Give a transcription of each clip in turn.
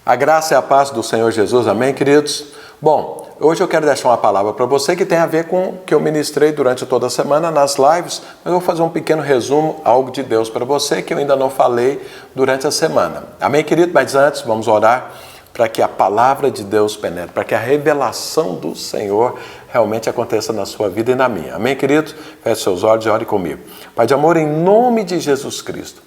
A graça e a paz do Senhor Jesus, amém, queridos? Bom, hoje eu quero deixar uma palavra para você que tem a ver com o que eu ministrei durante toda a semana nas lives, mas eu vou fazer um pequeno resumo, algo de Deus para você que eu ainda não falei durante a semana. Amém, querido? Mas antes, vamos orar para que a palavra de Deus penetre, para que a revelação do Senhor realmente aconteça na sua vida e na minha. Amém, queridos? Feche seus olhos e ore comigo. Pai de amor, em nome de Jesus Cristo,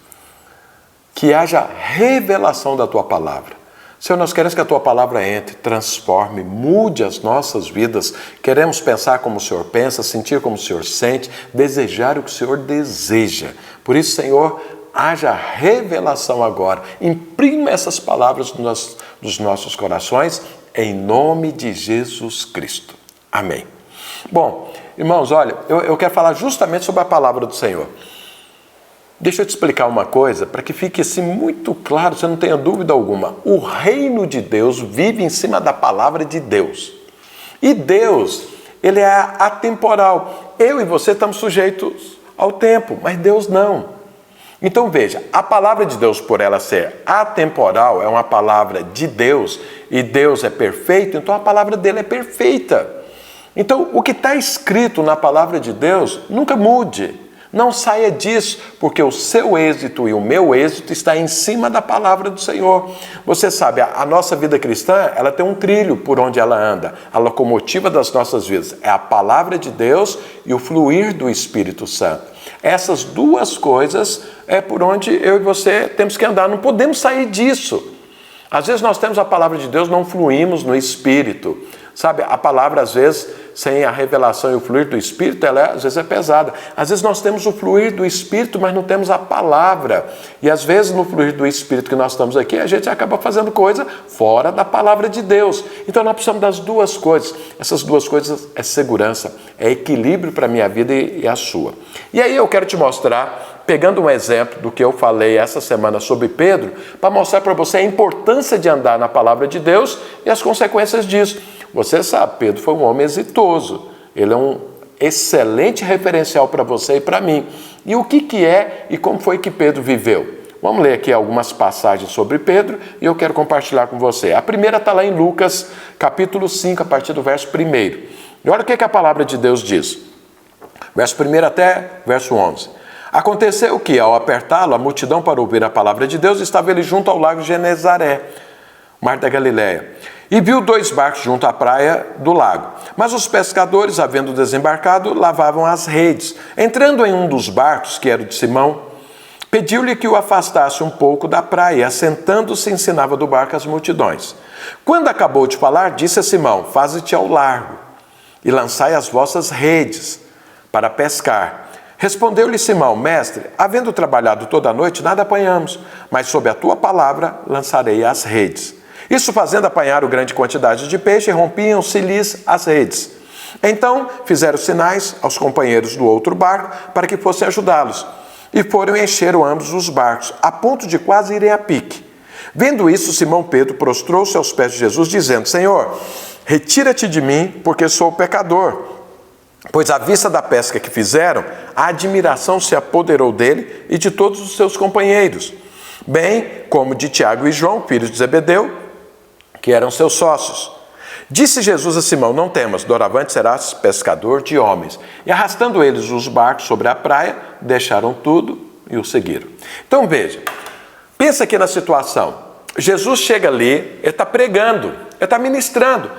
que haja revelação da Tua palavra. Senhor, nós queremos que a Tua palavra entre, transforme, mude as nossas vidas. Queremos pensar como o Senhor pensa, sentir como o Senhor sente, desejar o que o Senhor deseja. Por isso, Senhor, haja revelação agora. Imprima essas palavras nos nossos corações, em nome de Jesus Cristo. Amém. Bom, irmãos, olha, eu quero falar justamente sobre a palavra do Senhor. Deixa eu te explicar uma coisa, para que fique assim muito claro, você não tenha dúvida alguma. O reino de Deus vive em cima da palavra de Deus. E Deus, Ele é atemporal. Eu e você estamos sujeitos ao tempo, mas Deus não. Então veja, a palavra de Deus, por ela ser atemporal, é uma palavra de Deus, e Deus é perfeito, então a palavra dele é perfeita. Então o que está escrito na palavra de Deus, nunca mude. Não saia disso, porque o seu êxito e o meu êxito está em cima da palavra do Senhor. Você sabe, a nossa vida cristã, ela tem um trilho por onde ela anda. A locomotiva das nossas vidas é a palavra de Deus e o fluir do Espírito Santo. Essas duas coisas é por onde eu e você temos que andar. Não podemos sair disso. Às vezes nós temos a palavra de Deus, não fluímos no Espírito. Sabe, a palavra às vezes, sem a revelação e o fluir do Espírito, ela às vezes é pesada. Às vezes nós temos o fluir do Espírito, mas não temos a palavra. E às vezes no fluir do Espírito que nós estamos aqui, a gente acaba fazendo coisa fora da palavra de Deus. Então nós precisamos das duas coisas. Essas duas coisas é segurança, é equilíbrio para a minha vida e a sua. E aí eu quero te mostrar, pegando um exemplo do que eu falei essa semana sobre Pedro, para mostrar para você a importância de andar na palavra de Deus e as consequências disso. Você sabe, Pedro foi um homem exitoso. Ele é um excelente referencial para você e para mim. E o que é e como foi que Pedro viveu? Vamos ler aqui algumas passagens sobre Pedro e eu quero compartilhar com você. A primeira está lá em Lucas, capítulo 5, a partir do verso 1. E olha o que a palavra de Deus diz. Verso 1 até verso 11. Aconteceu que, ao apertá-lo, a multidão para ouvir a palavra de Deus, estava ele junto ao lago de Genezaré, mar da Galileia, e viu 2 barcos junto à praia do lago. Mas os pescadores, havendo desembarcado, lavavam as redes. Entrando em um dos barcos, que era o de Simão, pediu-lhe que o afastasse um pouco da praia, e assentando-se ensinava do barco as multidões. Quando acabou de falar, disse a Simão: faze-te ao largo e lançai as vossas redes para pescar. Respondeu-lhe Simão: mestre, havendo trabalhado toda a noite, nada apanhamos, mas sob a tua palavra lançarei as redes. Isso fazendo, apanharam grande quantidade de peixe e rompiam-se-lhes as redes. Então fizeram sinais aos companheiros do outro barco para que fossem ajudá-los. E foram e encheram ambos os barcos, a ponto de quase irem a pique. Vendo isso, Simão Pedro prostrou-se aos pés de Jesus, dizendo: Senhor, retira-te de mim, porque sou pecador. Pois à vista da pesca que fizeram, a admiração se apoderou dele e de todos os seus companheiros, bem como de Tiago e João, filhos de Zebedeu, que eram seus sócios. Disse Jesus a Simão: não temas, doravante serás pescador de homens. E arrastando eles os barcos sobre a praia, deixaram tudo e o seguiram. Então veja, pensa aqui na situação. Jesus chega ali, ele está pregando, ele está ministrando.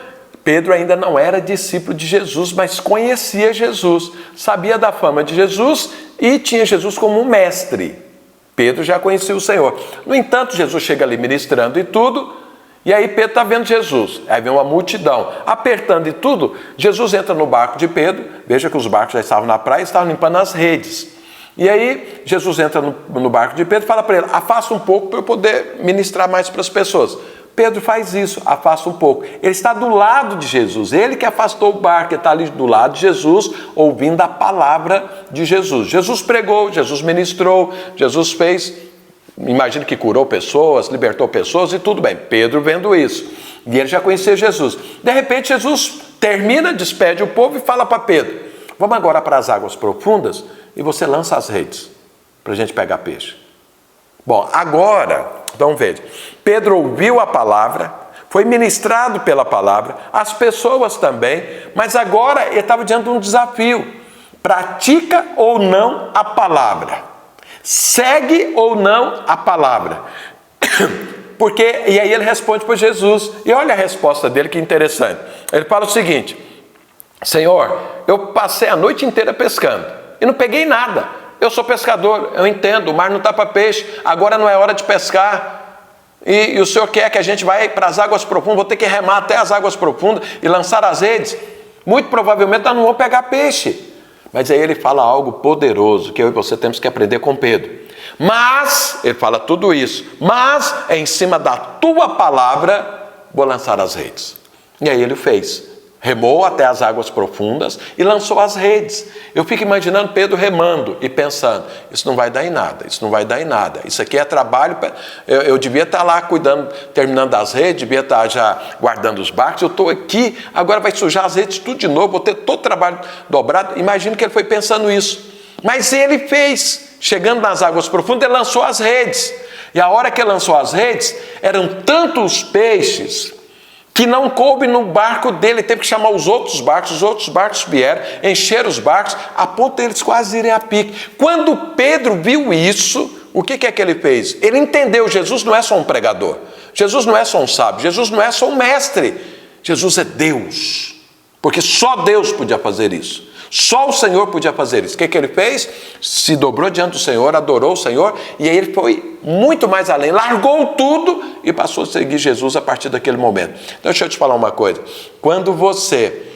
Pedro ainda não era discípulo de Jesus, mas conhecia Jesus, sabia da fama de Jesus e tinha Jesus como um mestre. Pedro já conhecia o Senhor. No entanto, Jesus chega ali ministrando e tudo, e aí Pedro está vendo Jesus. Aí vem uma multidão apertando e tudo. Jesus entra no barco de Pedro, veja que os barcos já estavam na praia e estavam limpando as redes. E aí Jesus entra no barco de Pedro e fala para ele: afasta um pouco para eu poder ministrar mais para as pessoas. Pedro faz isso, afasta um pouco. Ele está do lado de Jesus, ele que afastou o barco, ele está ali do lado de Jesus, ouvindo a palavra de Jesus. Jesus pregou, Jesus ministrou, Jesus fez, imagino que curou pessoas, libertou pessoas e tudo bem. Pedro vendo isso, e ele já conhecia Jesus. De repente Jesus termina, despede o povo e fala para Pedro: vamos agora para as águas profundas e você lança as redes para a gente pegar peixe. Bom, agora, então veja, Pedro ouviu a palavra, foi ministrado pela palavra, as pessoas também, mas agora ele estava diante de um desafio. Pratica ou não a palavra? Segue ou não a palavra? E aí ele responde para Jesus, e olha a resposta dele, que interessante. Ele fala o seguinte: Senhor, eu passei a noite inteira pescando e não peguei nada. Eu sou pescador, eu entendo, o mar não está para peixe, agora não é hora de pescar. E o Senhor quer que a gente vá para as águas profundas, vou ter que remar até as águas profundas e lançar as redes. Muito provavelmente nós não vamos pegar peixe. Mas aí ele fala algo poderoso, que eu e você temos que aprender com Pedro. Mas, ele fala tudo isso, mas em cima da tua palavra vou lançar as redes. E aí ele fez. Remou até as águas profundas e lançou as redes. Eu fico imaginando Pedro remando e pensando, isso não vai dar em nada, isso não vai dar em nada. Isso aqui é trabalho, eu devia estar lá cuidando, terminando as redes, devia estar já guardando os barcos, eu estou aqui, agora vai sujar as redes tudo de novo, vou ter todo o trabalho dobrado. Imagino que ele foi pensando isso. Mas ele fez, chegando nas águas profundas, ele lançou as redes. E a hora que ele lançou as redes, eram tantos peixes que não coube no barco dele, teve que chamar os outros barcos vieram, encheram os barcos, a ponto deles quase irem a pique. Quando Pedro viu isso, o que é que ele fez? Ele entendeu, Jesus não é só um pregador, Jesus não é só um sábio, Jesus não é só um mestre, Jesus é Deus, porque só Deus podia fazer isso. Só o Senhor podia fazer isso. O que ele fez? Se dobrou diante do Senhor, adorou o Senhor, e aí ele foi muito mais além, largou tudo e passou a seguir Jesus a partir daquele momento. Então deixa eu te falar uma coisa, quando você,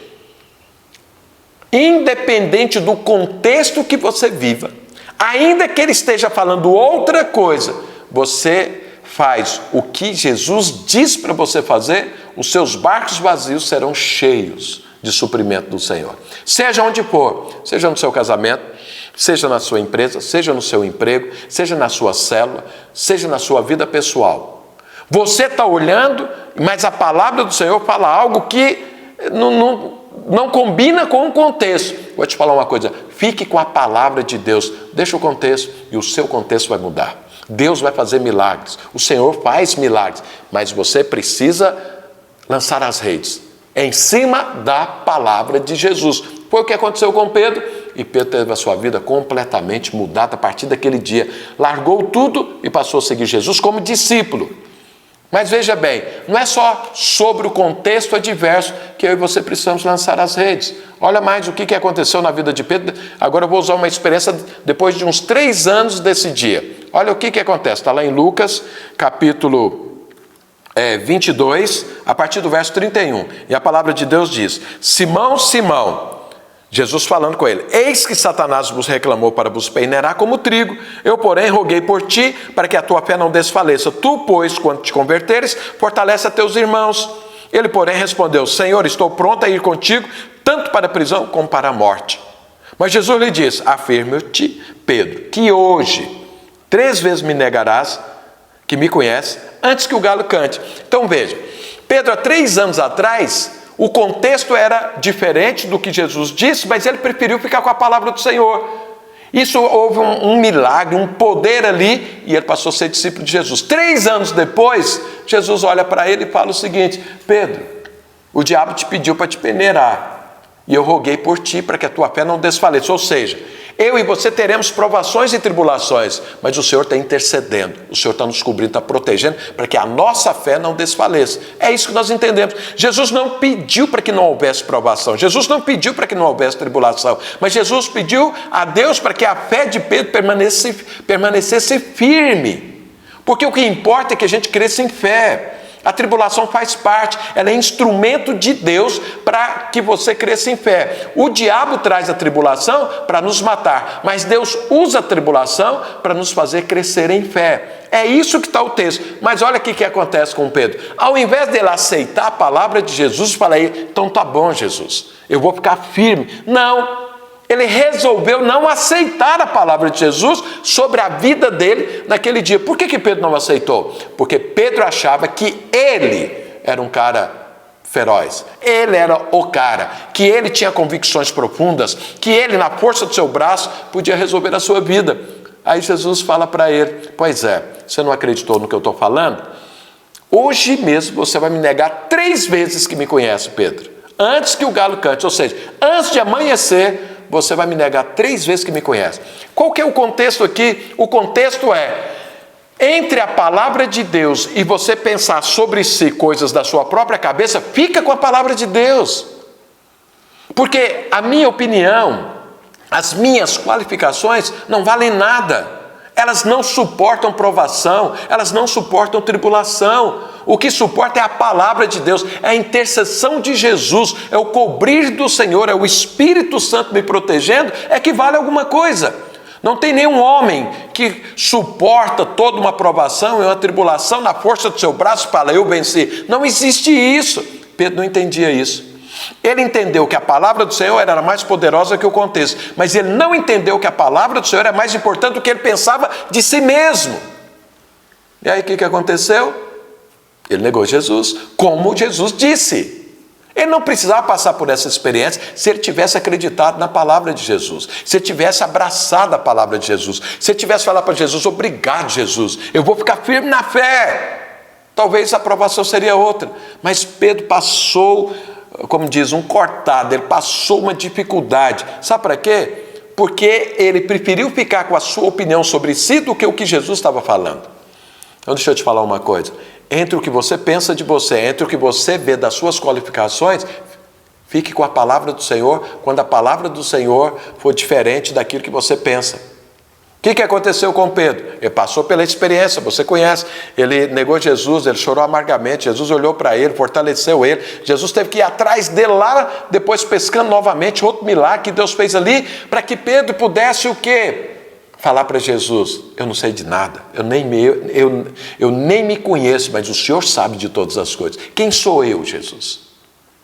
independente do contexto que você viva, ainda que ele esteja falando outra coisa, você faz o que Jesus diz para você fazer, os seus barcos vazios serão cheios de suprimento do Senhor. Seja onde for, seja no seu casamento, seja na sua empresa, seja no seu emprego, seja na sua célula, seja na sua vida pessoal. Você está olhando, mas a palavra do Senhor fala algo que não combina com o contexto. Vou te falar uma coisa, fique com a palavra de Deus, deixa o contexto e o seu contexto vai mudar. Deus vai fazer milagres, o Senhor faz milagres, mas você precisa lançar as redes em cima da palavra de Jesus. Foi o que aconteceu com Pedro, e Pedro teve a sua vida completamente mudada a partir daquele dia. Largou tudo e passou a seguir Jesus como discípulo. Mas veja bem, não é só sobre o contexto adverso que eu e você precisamos lançar as redes. Olha mais o que aconteceu na vida de Pedro. Agora eu vou usar uma experiência depois de uns 3 anos desse dia. Olha o que acontece, está lá em Lucas, capítulo 22, a partir do verso 31. E a palavra de Deus diz: Simão, Simão, Jesus falando com ele, eis que Satanás vos reclamou para vos peneirar como trigo. Eu, porém, roguei por ti, para que a tua fé não desfaleça. Tu, pois, quando te converteres, fortalece a teus irmãos. Ele, porém, respondeu: Senhor, estou pronto a ir contigo, tanto para a prisão como para a morte. Mas Jesus lhe disse: afirmo-te, Pedro, que hoje 3 vezes me negarás que me conhece, antes que o galo cante. Então veja, Pedro há 3 anos atrás, o contexto era diferente do que Jesus disse, mas ele preferiu ficar com a palavra do Senhor. Isso houve um milagre, um poder ali, e ele passou a ser discípulo de Jesus. 3 anos depois, Jesus olha para ele e fala o seguinte: Pedro, o diabo te pediu para te peneirar, e eu roguei por ti para que a tua fé não desfaleça. Ou seja, eu e você teremos provações e tribulações, mas o Senhor está intercedendo, o Senhor está nos cobrindo, está protegendo, para que a nossa fé não desfaleça. É isso que nós entendemos. Jesus não pediu para que não houvesse provação, Jesus não pediu para que não houvesse tribulação, mas Jesus pediu a Deus para que a fé de Pedro permanecesse firme, porque o que importa é que a gente cresça em fé. A tribulação faz parte, ela é instrumento de Deus para que você cresça em fé. O diabo traz a tribulação para nos matar, mas Deus usa a tribulação para nos fazer crescer em fé. É isso que está o texto. Mas olha o que acontece com Pedro. Ao invés dele aceitar a palavra de Jesus, fala aí: então tá bom, Jesus, eu vou ficar firme. Não. Ele resolveu não aceitar a palavra de Jesus sobre a vida dele naquele dia. Por que Pedro não aceitou? Porque Pedro achava que ele era um cara feroz. Ele era o cara, que ele tinha convicções profundas, que ele, na força do seu braço, podia resolver a sua vida. Aí Jesus fala para ele: pois é, você não acreditou no que eu estou falando? Hoje mesmo você vai me negar 3 vezes que me conhece, Pedro. Antes que o galo cante, ou seja, antes de amanhecer, você vai me negar 3 vezes que me conhece. Qual que é o contexto aqui? O contexto é, entre a palavra de Deus e você pensar sobre si coisas da sua própria cabeça, fica com a palavra de Deus. Porque a minha opinião, as minhas qualificações não valem nada. Elas não suportam provação, elas não suportam tribulação. O que suporta é a palavra de Deus, é a intercessão de Jesus, é o cobrir do Senhor, é o Espírito Santo me protegendo, é que vale alguma coisa. Não tem nenhum homem que suporta toda uma provação e uma tribulação na força do seu braço para eu vencer. Não existe isso. Pedro não entendia isso. Ele entendeu que a palavra do Senhor era mais poderosa que o contexto, mas ele não entendeu que a palavra do Senhor é mais importante do que ele pensava de si mesmo. E aí o que aconteceu? Ele negou Jesus, como Jesus disse. Ele não precisava passar por essa experiência se ele tivesse acreditado na palavra de Jesus, se ele tivesse abraçado a palavra de Jesus, se ele tivesse falado para Jesus, obrigado Jesus, eu vou ficar firme na fé. Talvez a aprovação seria outra, mas Pedro passou, como diz, um cortado, ele passou uma dificuldade. Sabe para quê? Porque ele preferiu ficar com a sua opinião sobre si do que o que Jesus estava falando. Então deixa eu te falar uma coisa. Entre o que você pensa de você, entre o que você vê das suas qualificações, fique com a palavra do Senhor quando a palavra do Senhor for diferente daquilo que você pensa. O que aconteceu com Pedro? Ele passou pela experiência, você conhece. Ele negou Jesus, ele chorou amargamente, Jesus olhou para ele, fortaleceu ele. Jesus teve que ir atrás dele lá, depois pescando novamente, outro milagre que Deus fez ali, para que Pedro pudesse o quê? Falar para Jesus, eu não sei de nada, eu nem me conheço, mas o Senhor sabe de todas as coisas. Quem sou eu, Jesus?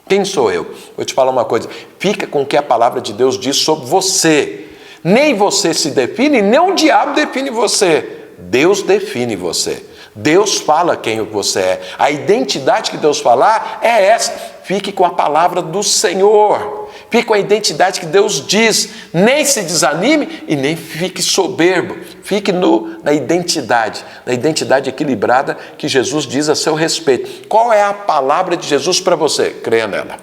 Quem sou eu? Vou te falar uma coisa, fica com o que a palavra de Deus diz sobre você. Nem você se define, nem o diabo define você. Deus define você. Deus fala quem você é. A identidade que Deus falar é essa. Fique com a palavra do Senhor. Fique com a identidade que Deus diz. Nem se desanime e nem fique soberbo. Fique na identidade equilibrada que Jesus diz a seu respeito. Qual é a palavra de Jesus para você? Creia nela.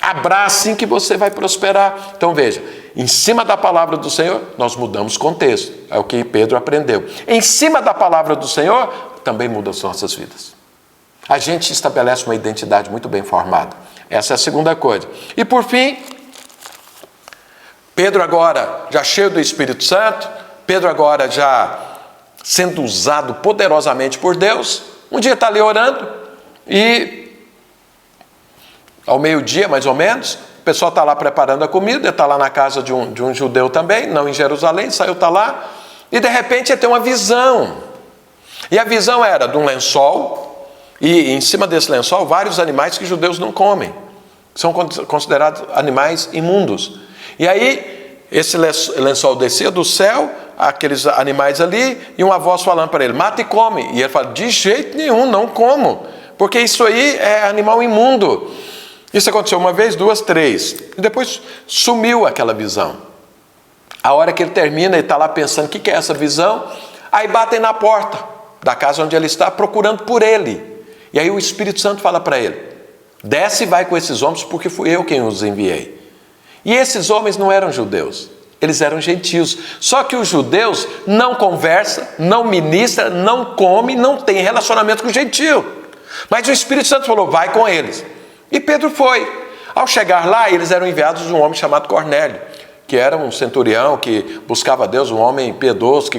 Abrace assim que você vai prosperar. Então veja, em cima da palavra do Senhor, nós mudamos contexto. É o que Pedro aprendeu. Em cima da palavra do Senhor, também muda as nossas vidas. A gente estabelece uma identidade muito bem formada. Essa é a segunda coisa. E por fim, Pedro agora já cheio do Espírito Santo, Pedro agora já sendo usado poderosamente por Deus, um dia está ali orando e ao meio-dia, mais ou menos, o pessoal está lá preparando a comida, ele está lá na casa de um judeu também, não em Jerusalém, saiu, está lá, e de repente ele tem uma visão. E a visão era de um lençol, e em cima desse lençol, vários animais que judeus não comem. São considerados animais imundos. E aí, esse lençol descia do céu, aqueles animais ali, e uma voz falando para ele, mata e come. E ele fala, de jeito nenhum, não como, porque isso aí é animal imundo. Isso aconteceu uma vez, 2, 3. E depois sumiu aquela visão. A hora que ele termina, ele está lá pensando, o que é essa visão? Aí batem na porta da casa onde ele está, procurando por ele. E aí o Espírito Santo fala para ele, desce e vai com esses homens, porque fui eu quem os enviei. E esses homens não eram judeus, eles eram gentios. Só que os judeus não conversam, não ministram, não comem, não têm relacionamento com o gentio. Mas o Espírito Santo falou, vai com eles. E Pedro foi. Ao chegar lá, eles eram enviados de um homem chamado Cornélio, que era um centurião que buscava a Deus, um homem piedoso, que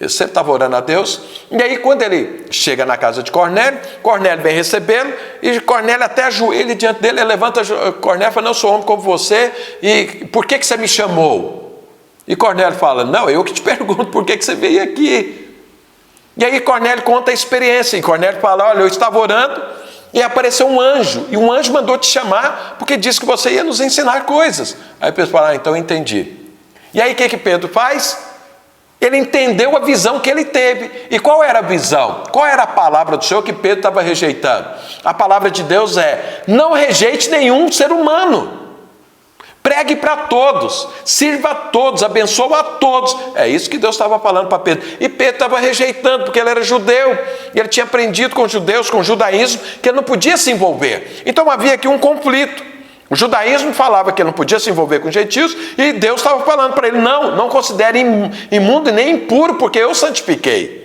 sempre estava orando a Deus. E aí, quando ele chega na casa de Cornélio, Cornélio vem recebê-lo, e Cornélio até ajoelha diante dele, ele levanta Cornélio e fala, não, eu sou homem como você, e por que você me chamou? E Cornélio fala, não, eu que te pergunto, por que você veio aqui? E aí Cornélio conta a experiência, e Cornélio fala, olha, eu estava orando, e apareceu um anjo, e um anjo mandou te chamar, porque disse que você ia nos ensinar coisas. Aí Pedro fala, então eu entendi. E aí o que Pedro faz? Ele entendeu a visão que ele teve. E qual era a visão? Qual era a palavra do Senhor que Pedro estava rejeitando? A palavra de Deus é, não rejeite nenhum ser humano. Pregue para todos, sirva a todos, abençoa a todos. É isso que Deus estava falando para Pedro. E Pedro estava rejeitando, porque ele era judeu. E ele tinha aprendido com os judeus, com o judaísmo, que ele não podia se envolver. Então havia aqui um conflito. O judaísmo falava que ele não podia se envolver com gentios, e Deus estava falando para ele, não considere imundo e nem impuro, porque eu santifiquei.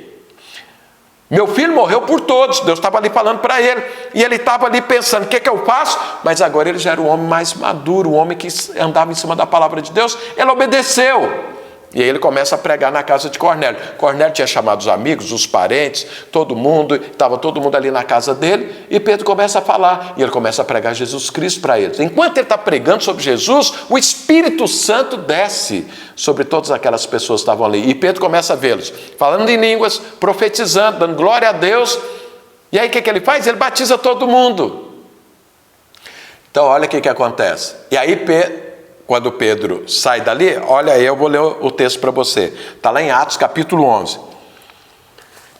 Meu filho morreu por todos, Deus estava ali falando para ele, e ele estava ali pensando, o que eu faço? Mas agora ele já era o homem mais maduro, o homem que andava em cima da palavra de Deus, ele obedeceu. E aí ele começa a pregar na casa de Cornélio. Cornélio tinha chamado os amigos, os parentes, todo mundo, estava todo mundo ali na casa dele, e Pedro começa a falar, e ele começa a pregar Jesus Cristo para eles. Enquanto ele está pregando sobre Jesus, o Espírito Santo desce sobre todas aquelas pessoas que estavam ali, e Pedro começa a vê-los, falando em línguas, profetizando, dando glória a Deus, e aí o que ele faz? Ele batiza todo mundo. Então olha o que acontece. E aí quando Pedro sai dali, olha aí, eu vou ler o texto para você. Está lá em Atos capítulo 11.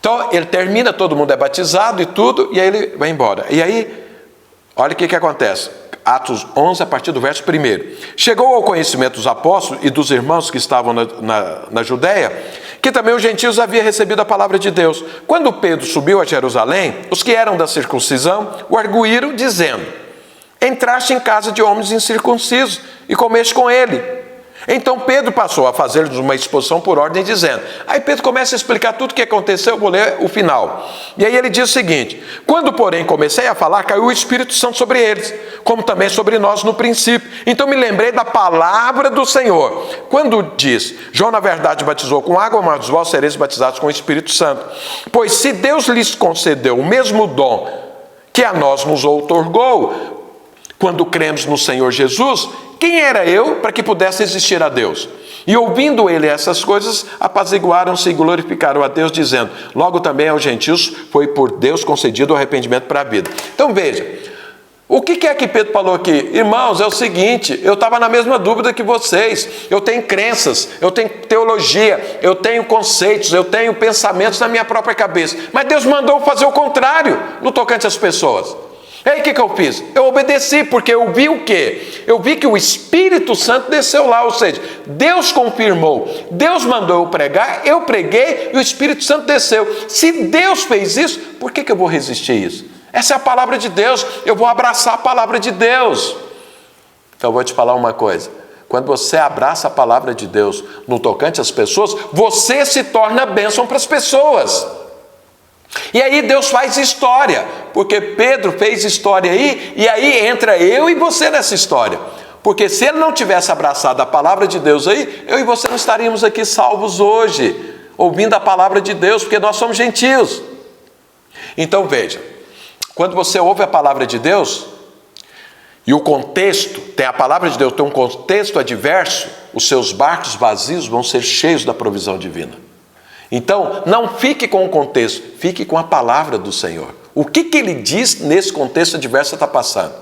Então ele termina, todo mundo é batizado e tudo, e aí ele vai embora. E aí, olha o que acontece. Atos 11, a partir do verso 1. Chegou ao conhecimento dos apóstolos e dos irmãos que estavam na Judéia, que também os gentios haviam recebido a palavra de Deus. Quando Pedro subiu a Jerusalém, os que eram da circuncisão o arguíram, dizendo: entraste em casa de homens incircuncisos e comeste com ele. Então Pedro passou a fazer-lhes uma exposição por ordem, dizendo. Aí Pedro começa a explicar tudo o que aconteceu, eu vou ler o final. E aí ele diz o seguinte: quando, porém, comecei a falar, caiu o Espírito Santo sobre eles, como também sobre nós no princípio. Então me lembrei da palavra do Senhor, quando diz: João na verdade batizou com água, mas vós sereis batizados com o Espírito Santo. Pois se Deus lhes concedeu o mesmo dom que a nós nos outorgou, quando cremos no Senhor Jesus, quem era eu para que pudesse existir a Deus? E ouvindo ele essas coisas, apaziguaram-se e glorificaram a Deus, dizendo: logo também aos gentios foi por Deus concedido o arrependimento para a vida. Então veja, o que é que Pedro falou aqui? Irmãos, é o seguinte, eu estava na mesma dúvida que vocês, eu tenho crenças, eu tenho teologia, eu tenho conceitos, eu tenho pensamentos na minha própria cabeça, mas Deus mandou fazer o contrário no tocante às pessoas. E aí o que eu fiz? Eu obedeci, porque eu vi o quê? Eu vi que o Espírito Santo desceu lá, ou seja, Deus confirmou, Deus mandou eu pregar, eu preguei e o Espírito Santo desceu. Se Deus fez isso, por que eu vou resistir a isso? Essa é a palavra de Deus, eu vou abraçar a palavra de Deus. Então eu vou te falar uma coisa, quando você abraça a palavra de Deus no tocante às pessoas, você se torna bênção para as pessoas. E aí Deus faz história, porque Pedro fez história aí, e aí entra eu e você nessa história. Porque se ele não tivesse abraçado a palavra de Deus aí, eu e você não estaríamos aqui salvos hoje, ouvindo a palavra de Deus, porque nós somos gentios. Então veja, quando você ouve a palavra de Deus, e o contexto, tem a palavra de Deus, tem um contexto adverso, os seus barcos vazios vão ser cheios da provisão divina. Então, não fique com o contexto, fique com a palavra do Senhor. O que ele diz nesse contexto adverso que está passando?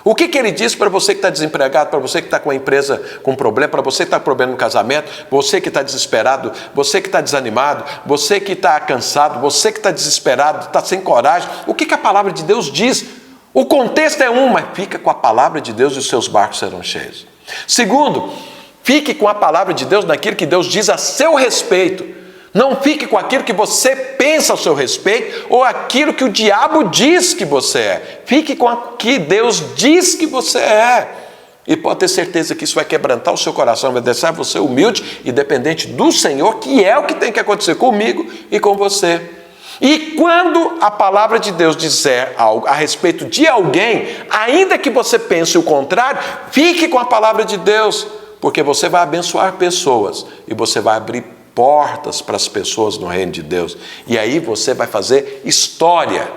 O que ele diz para você que está desempregado, para você que está com a empresa com problema, para você que está com problema no casamento, você que está desesperado, você que está desanimado, você que está cansado, você que está desesperado, está sem coragem. O que a palavra de Deus diz? O contexto é mas fica com a palavra de Deus e os seus barcos serão cheios. Segundo, fique com a palavra de Deus naquilo que Deus diz a seu respeito. Não fique com aquilo que você pensa a seu respeito ou aquilo que o diabo diz que você é. Fique com o que Deus diz que você é. E pode ter certeza que isso vai quebrantar o seu coração, vai deixar você humilde e dependente do Senhor, que é o que tem que acontecer comigo e com você. E quando a palavra de Deus disser algo a respeito de alguém, ainda que você pense o contrário, fique com a palavra de Deus, porque você vai abençoar pessoas e você vai abrir portas para as pessoas no reino de Deus. E aí você vai fazer história,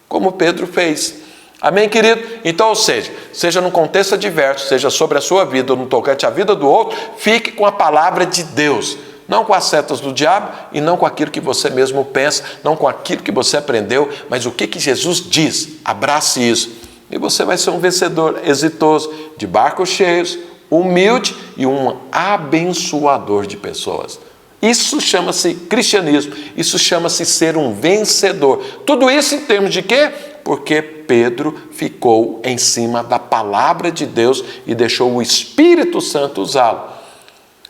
como Pedro fez. Amém, querido? Então, ou seja num contexto adverso, seja sobre a sua vida ou no tocante à vida do outro, fique com a palavra de Deus. Não com as setas do diabo e não com aquilo que você mesmo pensa, não com aquilo que você aprendeu, mas o que Jesus diz. Abrace isso. E você vai ser um vencedor exitoso, de barcos cheios, humilde e um abençoador de pessoas. Isso chama-se cristianismo, isso chama-se ser um vencedor. Tudo isso em termos de quê? Porque Pedro ficou em cima da palavra de Deus e deixou o Espírito Santo usá-lo.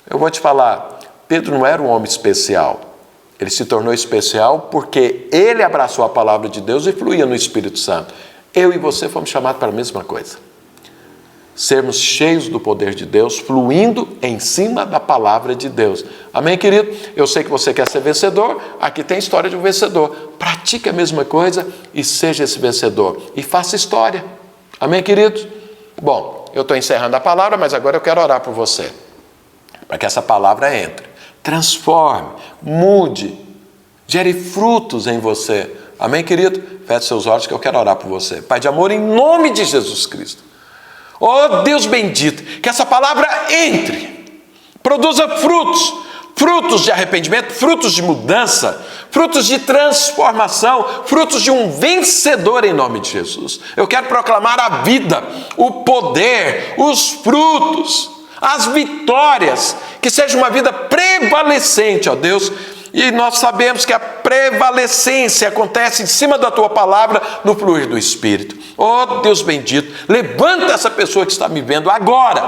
Eu vou te falar, Pedro não era um homem especial. Ele se tornou especial porque ele abraçou a palavra de Deus e fluía no Espírito Santo. Eu e você fomos chamados para a mesma coisa. Sermos cheios do poder de Deus, fluindo em cima da palavra de Deus. Amém, querido? Eu sei que você quer ser vencedor, aqui tem a história de um vencedor. Pratique a mesma coisa e seja esse vencedor. E faça história. Amém, queridos? Bom, eu estou encerrando a palavra, mas agora eu quero orar por você. Para que essa palavra entre, transforme, mude, gere frutos em você. Amém, querido? Feche seus olhos que eu quero orar por você. Pai de amor, em nome de Jesus Cristo. Oh Deus bendito, que essa palavra entre, produza frutos, frutos de arrependimento, frutos de mudança, frutos de transformação, frutos de um vencedor em nome de Jesus. Eu quero proclamar a vida, o poder, os frutos, as vitórias, que seja uma vida prevalecente, ó Deus. E nós sabemos que a prevalecência acontece em cima da tua palavra no fluir do Espírito. Oh Deus bendito, levanta essa pessoa que está me vendo agora,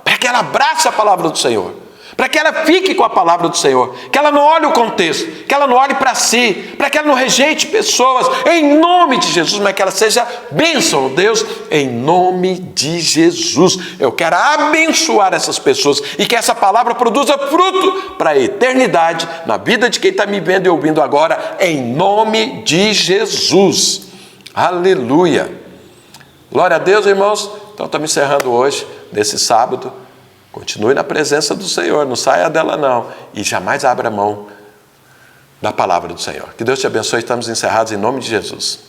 para que ela abrace a palavra do Senhor, para que ela fique com a palavra do Senhor, que ela não olhe o contexto, que ela não olhe para si, para que ela não rejeite pessoas, em nome de Jesus, mas que ela seja bênção, Deus, em nome de Jesus. Eu quero abençoar essas pessoas e que essa palavra produza fruto para a eternidade, na vida de quem está me vendo e ouvindo agora, em nome de Jesus. Aleluia. Glória a Deus, irmãos. Então, estamos encerrando hoje, nesse sábado. Continue na presença do Senhor, não saia dela não. E jamais abra mão da palavra do Senhor. Que Deus te abençoe, estamos encerrados em nome de Jesus.